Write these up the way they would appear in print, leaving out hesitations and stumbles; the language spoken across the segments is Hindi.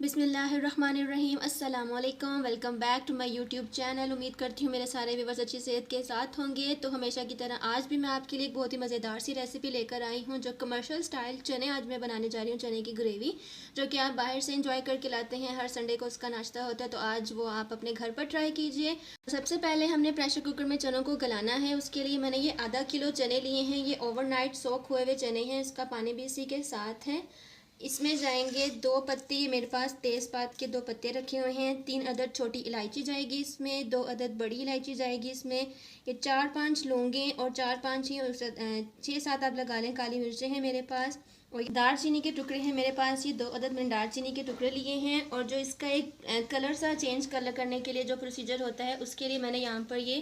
बिस्मिल्लाहिर्रहमानिर्रहीम अस्सलामुअलैकुम। Welcome back to my YouTube channel. उम्मीद करती हूँ मेरे सारे व्यूवर्स अच्छी सेहत के साथ होंगे। तो हमेशा की तरह आज भी मैं आपके लिए एक बहुत ही मज़ेदार सी रेसिपी लेकर आई हूँ, जो कमर्शियल स्टाइल चने आज मैं बनाने जा रही हूँ। चने की ग्रेवी जो कि आप बाहर से इंजॉय करके लाते हैं, हर संडे को उसका नाश्ता होता है, तो आज वो आप अपने घर पर ट्राई कीजिए। सबसे पहले हमने प्रेशर कुकर में चनों को गलाना है। उसके लिए मैंने ये आधा किलो चने लिए हैं। ये ओवरनाइट सोक हुए हुए चने हैं, इसका पानी भी इसी के साथ है। इसमें जाएंगे 2 पत्ती, मेरे पास तेज़पात के 2 पत्ते रखे हुए हैं। 3 अदद छोटी इलायची जाएगी इसमें, 2 अदद बड़ी इलायची जाएगी इसमें। ये 4-5 लौंगे और 4-5 ही 6-7 आप लगा लें काली मिर्चें हैं मेरे पास। और दालचीनी के टुकड़े हैं मेरे पास, ये 2 अदद मैंने दालचीनी के टुकड़े लिए हैं। और जो इसका एक कलर सा चेंज कलर करने के लिए जो प्रोसीजर होता है, उसके लिए मैंने यहाँ पर ये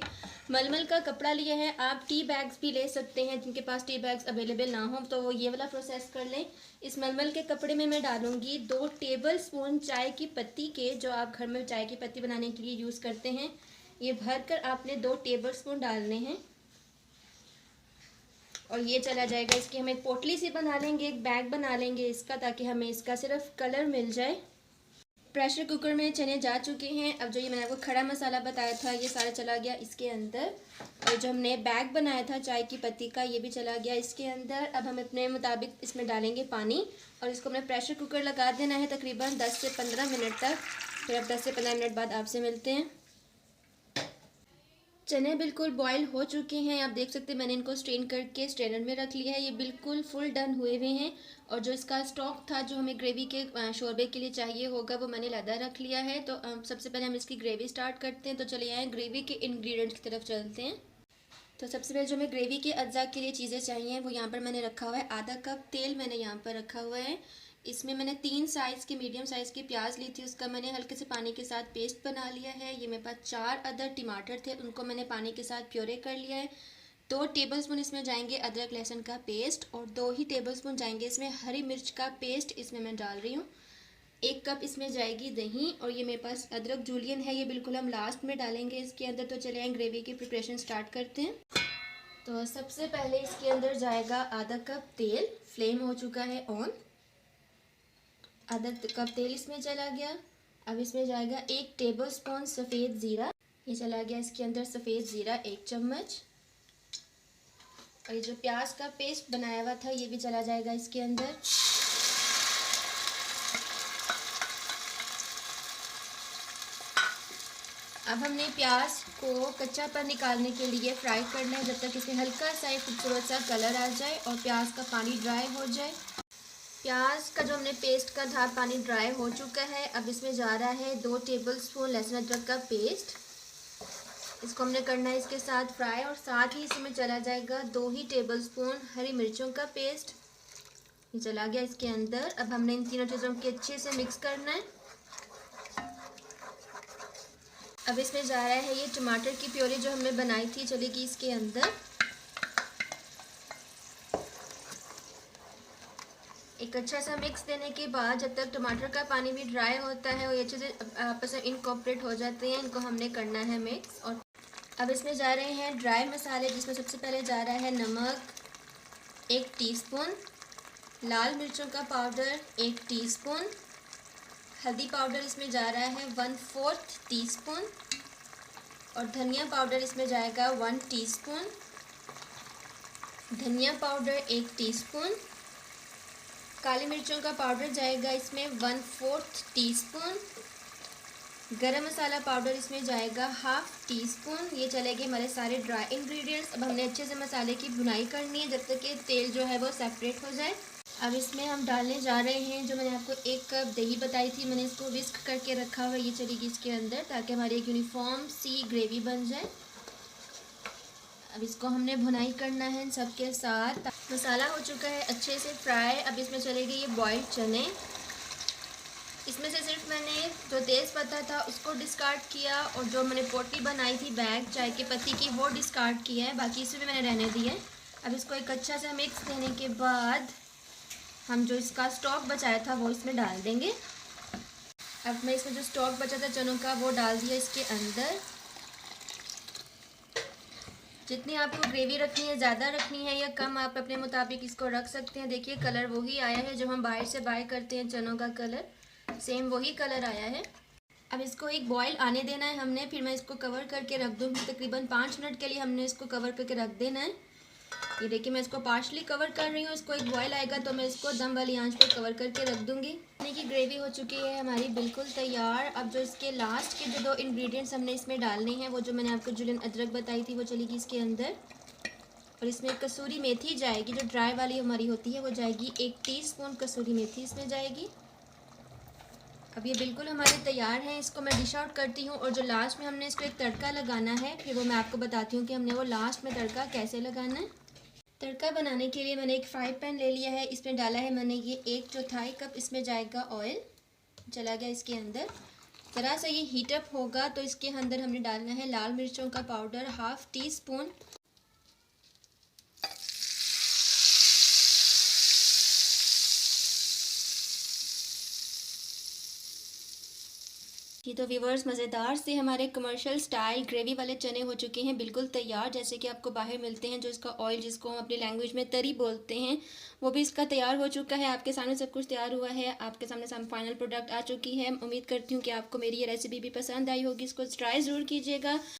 मलमल का कपड़ा लिया है। आप टी बैग्स भी ले सकते हैं, जिनके पास टी बैग्स अवेलेबल ना हो तो वो ये वाला प्रोसेस कर लें। इस मलमल के कपड़े में मैं डालूंगी 2 टेबल स्पून चाय की पत्ती के, जो आप घर में चाय की पत्ती बनाने के लिए यूज़ करते हैं। ये भरकर आपने 2 टेबल स्पून डालने हैं और ये चला जाएगा। इसकी हम एक पोटली सी बना लेंगे, एक बैग बना लेंगे इसका, ताकि हमें इसका सिर्फ कलर मिल जाए। प्रेशर कुकर में चने जा चुके हैं। अब जो ये मैंने आपको खड़ा मसाला बताया था, ये सारा चला गया इसके अंदर। और जो हमने बैग बनाया था चाय की पत्ती का, ये भी चला गया इसके अंदर। अब हम अपने मुताबिक इसमें डालेंगे पानी और इसको हमने प्रेशर कुकर लगा देना है तकरीबन 10 से 15 मिनट तक। फिर अब 10 से 15 मिनट बाद आपसे मिलते हैं। चने बिल्कुल बॉईल हो चुके हैं, आप देख सकते हैं। मैंने इनको स्ट्रेन करके स्ट्रेनर में रख लिया है। ये बिल्कुल फुल डन हुए हुए हैं। और जो इसका स्टॉक था, जो हमें ग्रेवी के शोरबे के लिए चाहिए होगा, वो मैंने लदा रख लिया है। तो सबसे पहले हम इसकी ग्रेवी स्टार्ट करते हैं। तो चलिए आए ग्रेवी के इंग्रेडिएंट्स की तरफ चलते हैं। तो सबसे पहले जो हमें ग्रेवी के अज्जा के लिए चीज़ें चाहिए, वो यहाँ पर मैंने रखा हुआ है। आधा कप तेल मैंने यहाँ पर रखा हुआ है। इसमें मैंने 3 साइज़ के मीडियम साइज़ की प्याज ली थी, उसका मैंने हल्के से पानी के साथ पेस्ट बना लिया है। ये मेरे पास 4 अदद टमाटर थे, उनको मैंने पानी के साथ प्योरे कर लिया है। 2 टेबलस्पून इसमें जाएंगे अदरक लहसुन का पेस्ट और 2 ही टेबलस्पून जाएंगे इसमें हरी मिर्च का पेस्ट, इसमें मैं डाल रही हूँ। 1 कप इसमें जाएगी दही और ये मेरे पास अदरक जूलियन है, ये बिल्कुल हम लास्ट में डालेंगे इसके अंदर। तो चले आए ग्रेवी की प्रिपरेशन स्टार्ट करते हैं। तो सबसे पहले इसके अंदर जाएगा आधा कप तेल। फ्लेम हो चुका है ऑन। आधा कप तेल इसमें चला गया। अब इसमें जाएगा 1 टेबलस्पून सफ़ेद ज़ीरा, ये चला गया इसके अंदर सफ़ेद ज़ीरा 1 चम्मच। और ये जो प्याज का पेस्ट बनाया हुआ था, ये भी चला जाएगा इसके अंदर। अब हमने प्याज को कच्चापन निकालने के लिए फ्राई करना है, जब तक इसमें हल्का सा एक खूबसूरत सा कलर आ जाए और प्याज का पानी ड्राई हो जाए। प्याज का जो हमने पेस्ट का था, पानी ड्राई हो चुका है। अब इसमें जा रहा है 2 टेबलस्पून लहसुन अदरक का पेस्ट। इसको हमने करना है इसके साथ फ्राई, और साथ ही इसमें चला जाएगा 2 ही टेबलस्पून हरी मिर्चों का पेस्ट, ये चला गया इसके अंदर। अब हमने इन तीनों चीज़ों को अच्छे से मिक्स करना है। अब इसमें जा रहा है ये टमाटर की प्योरी जो हमने बनाई थी, चलेगी इसके अंदर। एक अच्छा सा मिक्स देने के बाद, जब तक टमाटर का पानी भी ड्राई होता है और ये अच्छे से आपस में इनकॉर्पोरेट हो जाते हैं, इनको हमने करना है मिक्स। और अब इसमें जा रहे हैं ड्राई मसाले, जिसमें सबसे पहले जा रहा है नमक 1 टीस्पून, लाल मिर्चों का पाउडर 1 टीस्पून, हल्दी पाउडर इसमें जा रहा है 1/4 टीस्पून, और धनिया पाउडर इसमें जाएगा 1 टीस्पून, धनिया पाउडर 1 टीस्पून, काली मिर्चों का पाउडर जाएगा इसमें 1/4 टीस्पून, गरम मसाला पाउडर इसमें जाएगा 1/2 टीस्पून। ये चलेंगे हमारे सारे ड्राई इंग्रेडिएंट्स। अब हमने अच्छे से मसाले की भुनाई करनी है, जब तक कि तेल जो है वो सेपरेट हो जाए। अब इसमें हम डालने जा रहे हैं, जो मैंने आपको 1 कप दही बताई थी, मैंने इसको विस्क करके रखा हुआ है, ये चलेगी इसके अंदर, ताकि हमारी एक यूनिफॉर्म सी ग्रेवी बन जाए। अब इसको हमने भुनाई करना है इन सब के साथ। मसाला हो चुका है अच्छे से फ्राई। अब इसमें चलेगी ये बॉइल्ड चने। इसमें से सिर्फ मैंने जो तेज़ पत्ता था उसको डिस्कार्ड किया, और जो मैंने पोटली बनाई थी बैग चाय की पत्ती की, वो डिस्कार्ड किया है, बाकी इसमें मैंने रहने दिया है। अब इसको एक अच्छा सा मिक्स देने के बाद हम जो इसका स्टॉक बचाया था वो इसमें डाल देंगे। अब मैं इसमें जो स्टॉक बचा था चनों का, वो डाल दिया इसके अंदर। जितनी आपको ग्रेवी रखनी है, ज़्यादा रखनी है या कम, आप अपने मुताबिक इसको रख सकते हैं। देखिए कलर वही आया है जो हम बाहर से बाय करते हैं, चनों का कलर। सेम वही कलर आया है। अब इसको एक बॉईल आने देना है हमने, फिर मैं इसको कवर करके रख दूँगी। तकरीबन 5 मिनट के लिए हमने इसको कवर करके रख देना है। ये देखिए मैं इसको पार्शली कवर कर रही हूँ। इसको एक बॉईल आएगा तो मैं इसको दम वाली आंच पर कवर करके रख दूँगी। खाने की ग्रेवी हो चुकी है हमारी बिल्कुल तैयार। अब जो इसके लास्ट के जो 2 इंग्रेडिएंट्स हमने इसमें डालने हैं, वो जो मैंने आपको जुलियन अदरक बताई थी वो चलेगी इसके अंदर, और इसमें कसूरी मेथी जाएगी, जो ड्राई वाली हमारी होती है वो जाएगी। 1 टीस्पून कसूरी मेथी इसमें जाएगी। अब ये बिल्कुल हमारे तैयार हैं। इसको मैं डिश आउट करती हूँ, और जो लास्ट में हमने इसको एक तड़का लगाना है, फिर वो मैं आपको बताती हूँ कि हमने वो लास्ट में तड़का कैसे लगाना है। तड़का बनाने के लिए मैंने एक फ्राई पैन ले लिया है। इसमें डाला है मैंने ये 1/4 कप इसमें जाएगा ऑयल। चला गया इसके अंदर। ज़रा सा ये हीटअप होगा तो इसके अंदर हमने डालना है लाल मिर्चों का पाउडर 1/2 टीस्पून। ये तो व्यूवर्स, मज़ेदार से हमारे कमर्शियल स्टाइल ग्रेवी वाले चने हो चुके हैं बिल्कुल तैयार, जैसे कि आपको बाहर मिलते हैं। जो इसका ऑयल, जिसको हम अपनी लैंग्वेज में तरी बोलते हैं, वो भी इसका तैयार हो चुका है। आपके सामने सब कुछ तैयार हुआ है, आपके सामने फाइनल प्रोडक्ट आ चुकी है। उम्मीद करती हूँ कि आपको मेरी ये रेसिपी भी पसंद आई होगी। इसको ट्राई ज़रूर कीजिएगा।